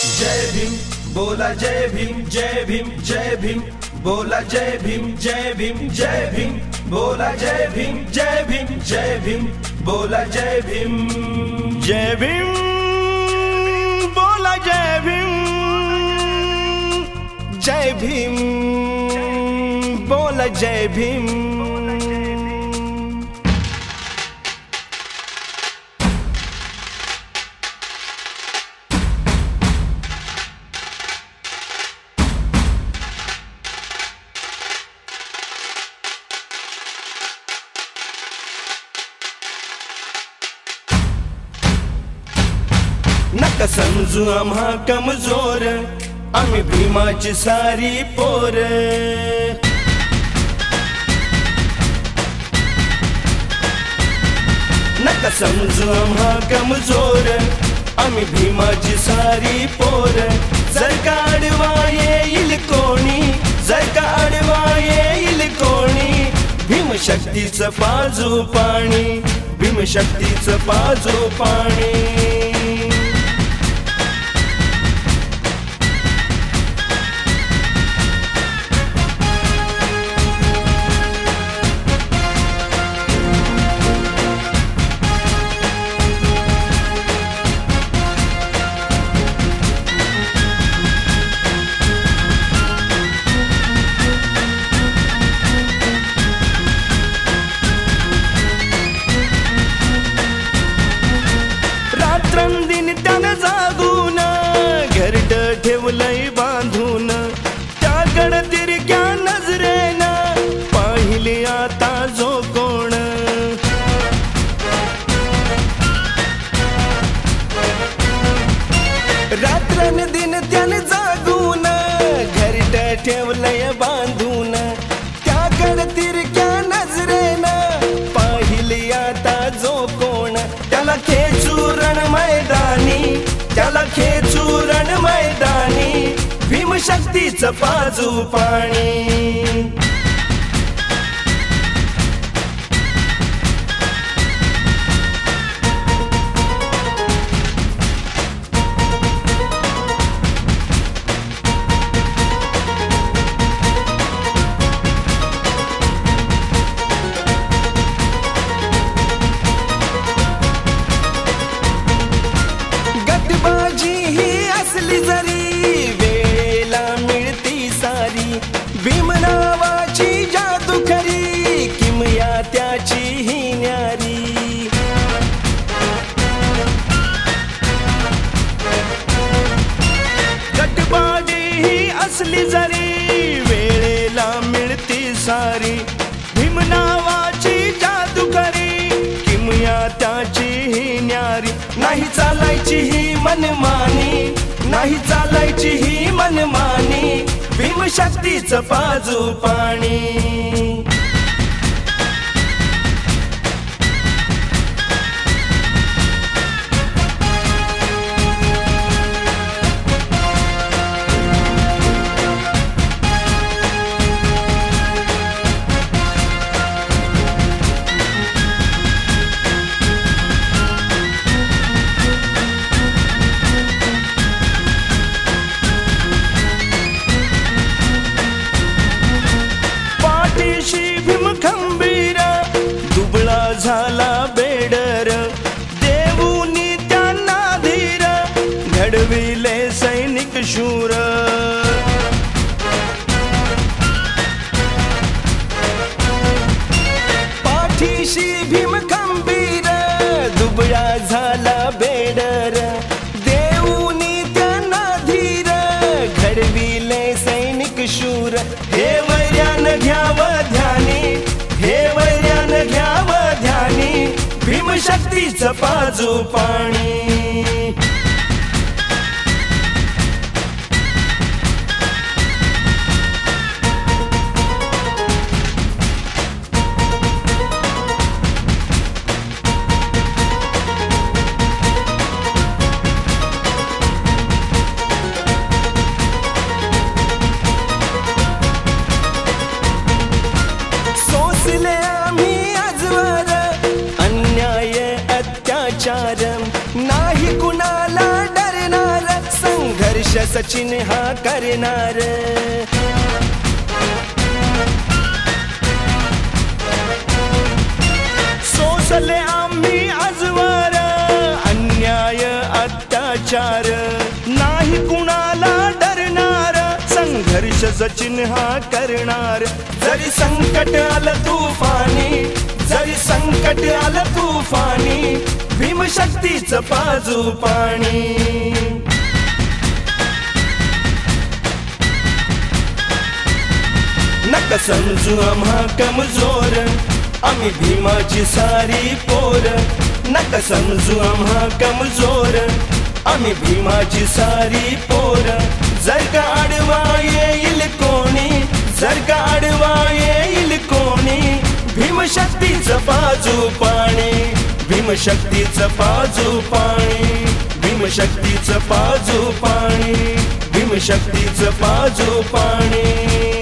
जय भीम बोला जय भीम जय भीम जय भीम बोला जय भीम जय भीम जय भीम बोला जय भीम जय भीम जय भीम बोला जय भीम जय भीम बोला जय भीम जय भीम बोला जय भीम नका समजू आम्हा कमजोर आम्ही भीमाची सारी पोर नका समजू आम्हा कमजोर आम्ही भीमाची सारी पोर जर का आडवा येईल कोणी जर का आडवा येईल कोणी भीमशक्तीचं पाजू पाणी भीमशक्तीचं पाजू पाणी रात्रंदिन त्यानं जागून घरट ठेवलंय बांधून त्याकडं तिरक्या नजरेनं पाहिले आता जो कोण रात्रंदिन त्यानं जागून घरट ठेवलंय बांधून त्याकडं तिरक्या नजरेनं पाहिले आता जो कोण त्याला खेचूरण मैदानी त्याला खेचूरण मैदानी भीमशक्तीचं पाजू पाणी असली जरी वेळेला मिळती सारी भीम नावाची जादू खरी किमया त्याची ही न्यारी गटबाजी ही असली जरी वेळेला मिळती सारी भीम नावाची जादू खरी किमया त्याची ही न्यारी नाही चालायची ही मनमानी नाही चालायची ही मनमानी भीमशक्तीचं पाजू पाणी झाला बेडर देऊनी त्यांना धीर घडविले सैनिक शूर पाठीशी भीम खंबीर दुबळा झाला बेडर देऊनी त्यांना धीर घडविले सैनिक शूर हे वैर्यान घ्याव ध्यानी हे वैर्यान घ्याव ध्यानी भीमशक्तीचं पाजू पाणी सोसले आम्ही आजवर अन्याय अत्याचार सचिन हा करणार. सोसले आम्ही आजवर अन्याय अत्याचार, नाही कुणाला डरणार, संघर्ष सचिन हा करणार. जरी संकट आलं तुफानी, जरी संकट आलं तुफानी, भीमशक्तीचं पाजू पाणी. नका समजू आम्हा कमजोर, आम्ही भीमाची सारी पोर. नका समजू आम्हा कमजोर, आम्ही भीमाची सारी पोर. जर का आडवा येईल कोणी, जर का आडवा येईल कोणी, भीमशक्तीचं पाजू पाणी, भीमशक्तीचं पाजू पाणी, भीमशक्तीचं पाजू पाणी, भीमशक्तीचं पाजू पाणी.